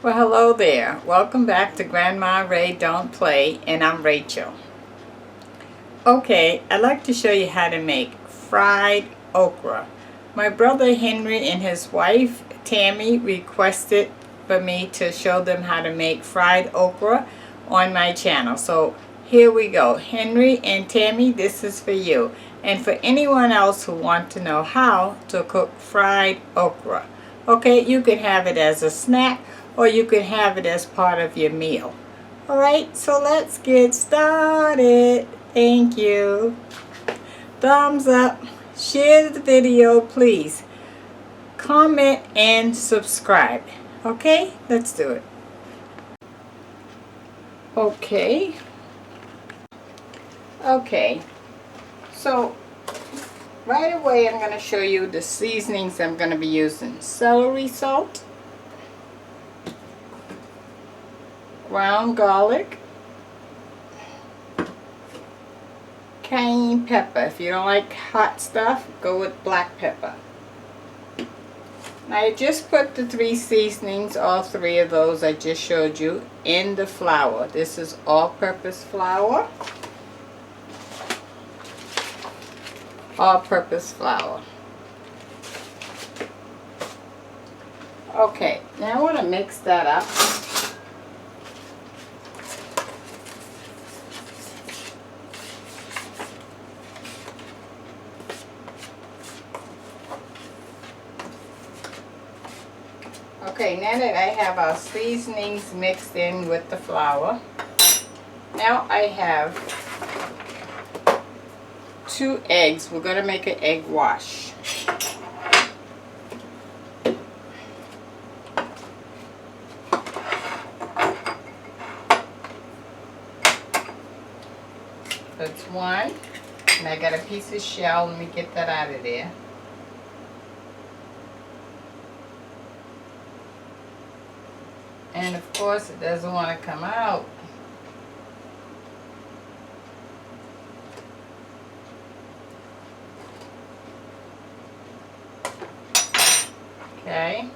Well, hello there. Welcome back to Grandma Ray Don't Play, and I'm Rachel. Okay, I'd like to show you how to make fried okra. My brother Henry and his wife Tammy requested for me to show them how to make fried okra on my channel. So here we go. Henry and Tammy, this is for you. And for anyone else who wants to know how to cook fried okra. Okay, you could have it as a snack or you could have it as part of your meal. Alright, so let's get started. Thank you. Thumbs up. Share the video, please. Comment and subscribe. Okay, let's do it. Okay. So right away I'm going to show you the seasonings I'm going to be using. Celery salt, ground garlic, cayenne pepper. If you don't like hot stuff, go with black pepper. Now I just put the 3 seasonings, all 3 of those I just showed you, in the flour. This is all-purpose flour. All-purpose flour. Okay, now I want to mix that up. Okay, now that I have our seasonings mixed in with the flour, now I have 2 eggs. We're going to make an egg wash. That's 1. And I got a piece of shell. Let me get that out of there. And of course it doesn't want to come out. Okay.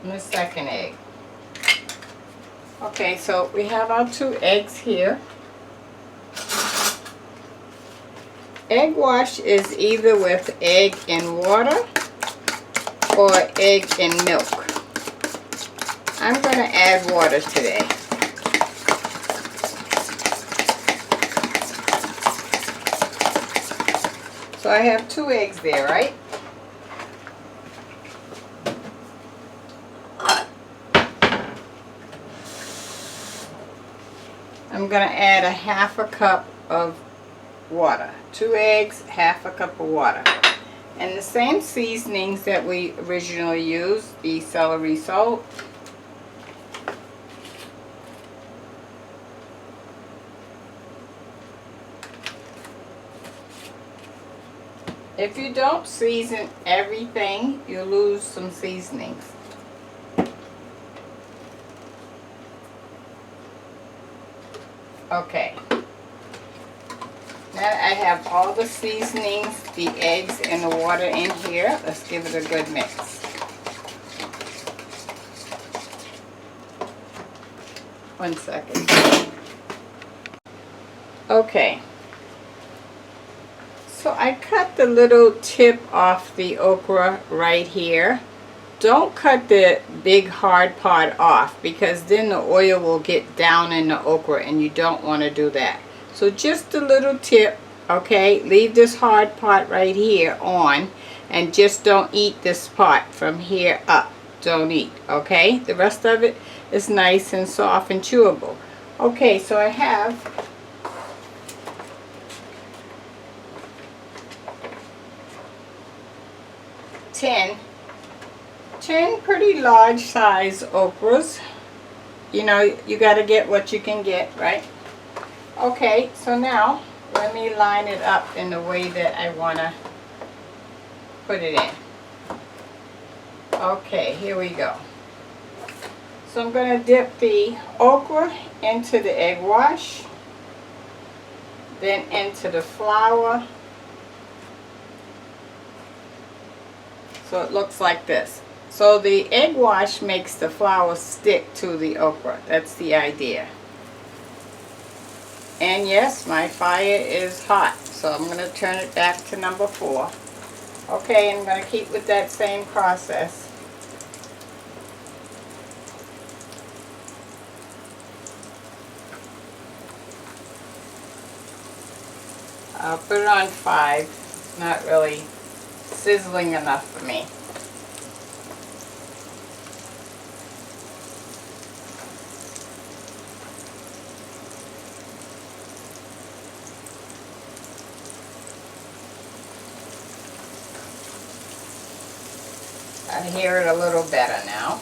And the second egg. Okay, so we have our 2 eggs here. Egg wash is either with egg and water or egg and milk. I'm going to add water today. So I have 2 eggs there, right? I'm going to add a 1/2 cup of water. 2 eggs, 1/2 cup of water. And the same seasonings that we originally used, the celery salt, if you don't season everything, you lose some seasonings. Okay. Now that I have all the seasonings, the eggs, and the water in here, let's give it a good mix. One second. Okay. So I cut the little tip off the okra right here. Don't cut the big hard part off because then the oil will get down in the okra and you don't want to do that. So just the little tip, okay? Leave this hard part right here on and just don't eat this part from here up. Don't eat, okay? The rest of it is nice and soft and chewable. Okay, so I have 10 pretty large size okras. You know, you got to get what you can get, right? Okay, so now let me line it up in the way that I want to put it in. Okay, here we go. So I'm going to dip the okra into the egg wash, then into the flour. So it looks like this. So the egg wash makes the flour stick to the okra. That's the idea. And yes, my fire is hot, so I'm going to turn it back to number 4. Okay, I'm going to keep with that same process. I'll put it on 5. It's not really sizzling enough for me. I hear it a little better now.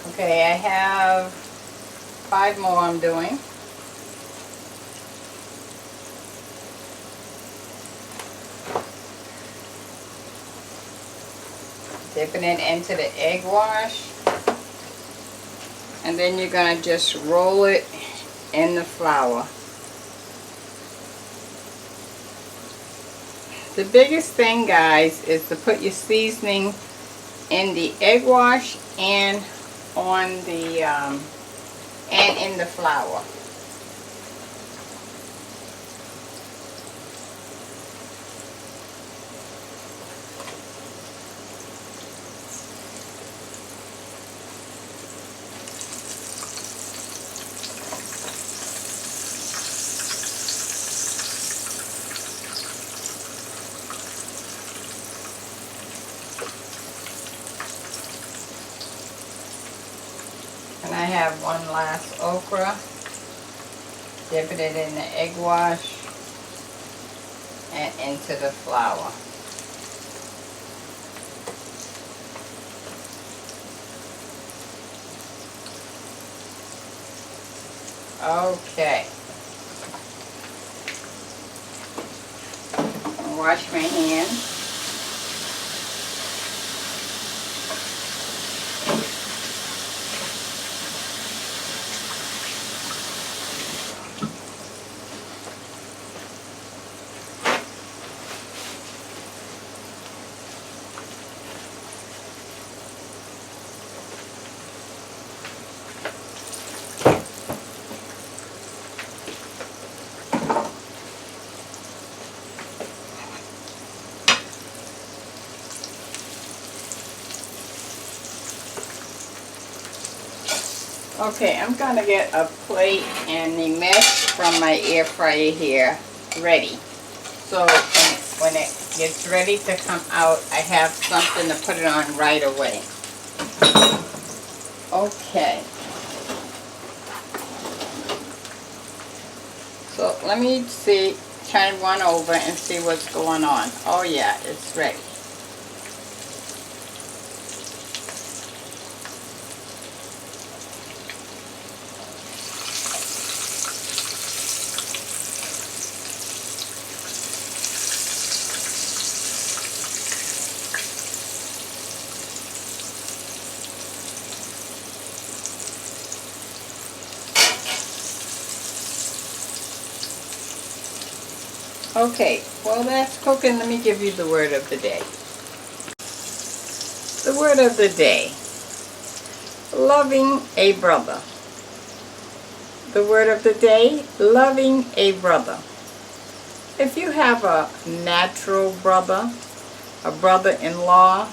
Okay, I have 5 more I'm doing. Dipping it into the egg wash. And then you're going to just roll it in the flour. The biggest thing, guys, is to put your seasoning in the egg wash and on the and in the flour. And I have one last okra. Dipping it in the egg wash and into the flour. Okay. I'll wash my hands. Okay, I'm going to get a plate and the mesh from my air fryer here ready. So when it gets ready to come out, I have something to put it on right away. Okay. So let me see, turn one over and see what's going on. Oh yeah, it's ready. Okay, while that's cooking, let me give you the word of the day. The word of the day, loving a brother. The word of the day, loving a brother. If you have a natural brother, a brother-in-law,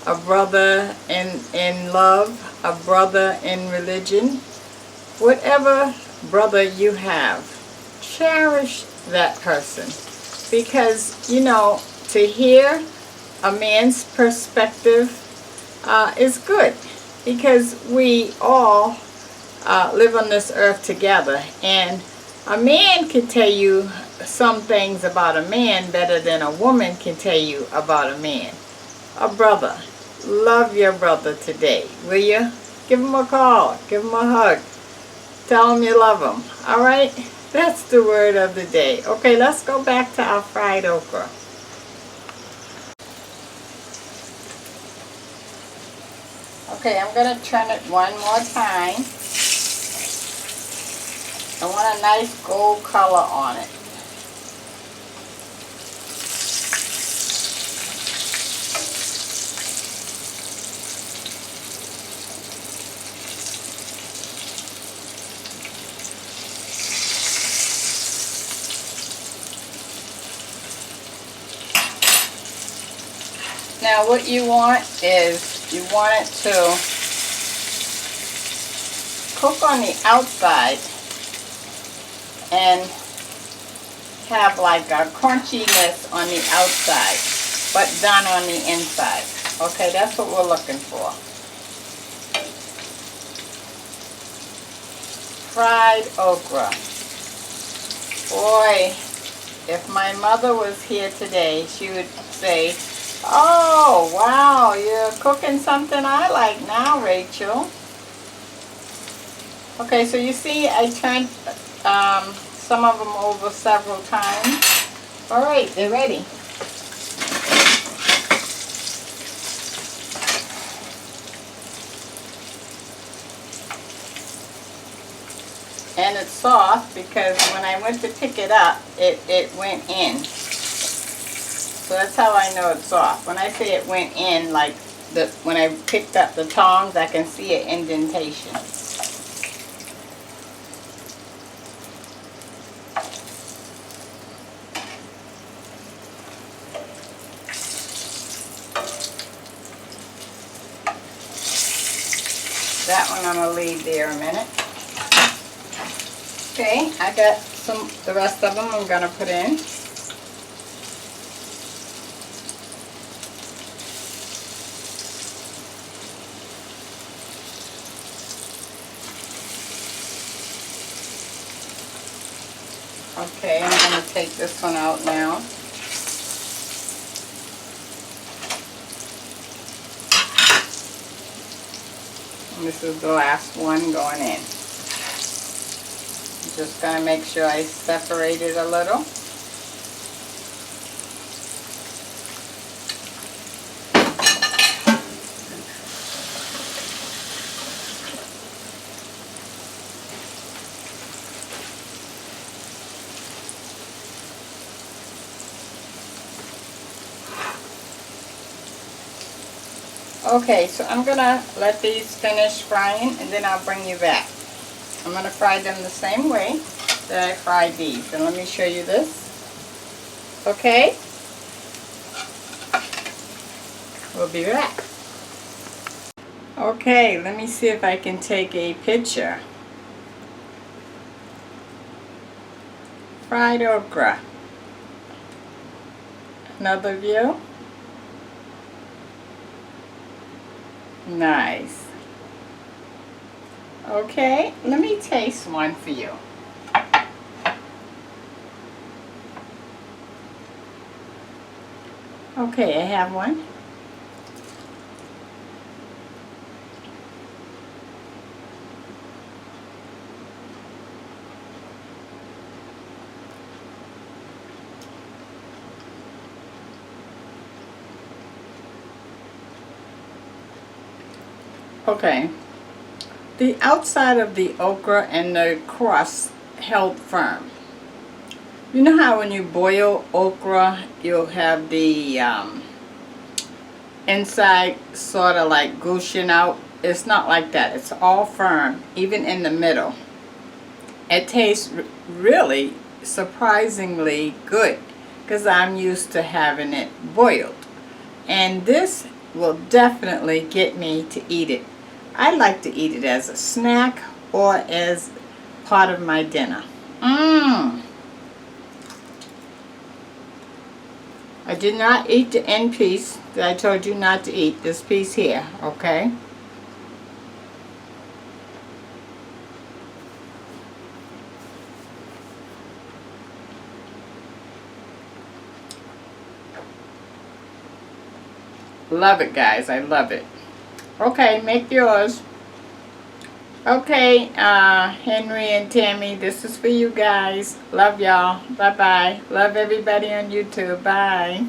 a brother in love, a brother in religion, whatever brother you have, cherish that person. Because, you know, to hear a man's perspective is good. Because we all live on this earth together. And a man can tell you some things about a man better than a woman can tell you about a man. A brother. Love your brother today, will you? Give him a call. Give him a hug. Tell him you love him. Alright? That's the word of the day. Okay, let's go back to our fried okra. Okay, I'm going to turn it one more time. I want a nice gold color on it. Now what you want is, you want it to cook on the outside and have like a crunchiness on the outside, but done on the inside. Okay, that's what we're looking for. Fried okra. Boy, if my mother was here today, she would say, "Oh, wow, you're cooking something I like now, Rachel." Okay, so you see I turned some of them over several times. Alright, they're ready. And it's soft because when I went to pick it up, it went in. So that's how I know it's soft. When I say it went in, like when I picked up the tongs, I can see an indentation. That one I'm going to leave there a minute. Okay, I got the rest of them I'm going to put in. Okay, I'm going to take this one out now. And this is the last one going in. I'm just going to make sure I separate it a little. Okay, so I'm going to let these finish frying and then I'll bring you back. I'm going to fry them the same way that I fried these. And let me show you this. Okay? We'll be back. Okay, let me see if I can take a picture. Fried okra. Another view. Nice. Okay, let me taste one for you. Okay, I have one. Okay, the outside of the okra and the crust held firm. You know how when you boil okra, you'll have the inside sort of like gushing out? It's not like that. It's all firm, even in the middle. It tastes really surprisingly good because I'm used to having it boiled. And this will definitely get me to eat it. I like to eat it as a snack or as part of my dinner. I did not eat the end piece that I told you not to eat, this piece here, okay? Love it, guys. I love it. Okay, make yours. Okay, Henry and Tammy, this is for you guys. Love y'all. Bye-bye. Love everybody on YouTube. Bye.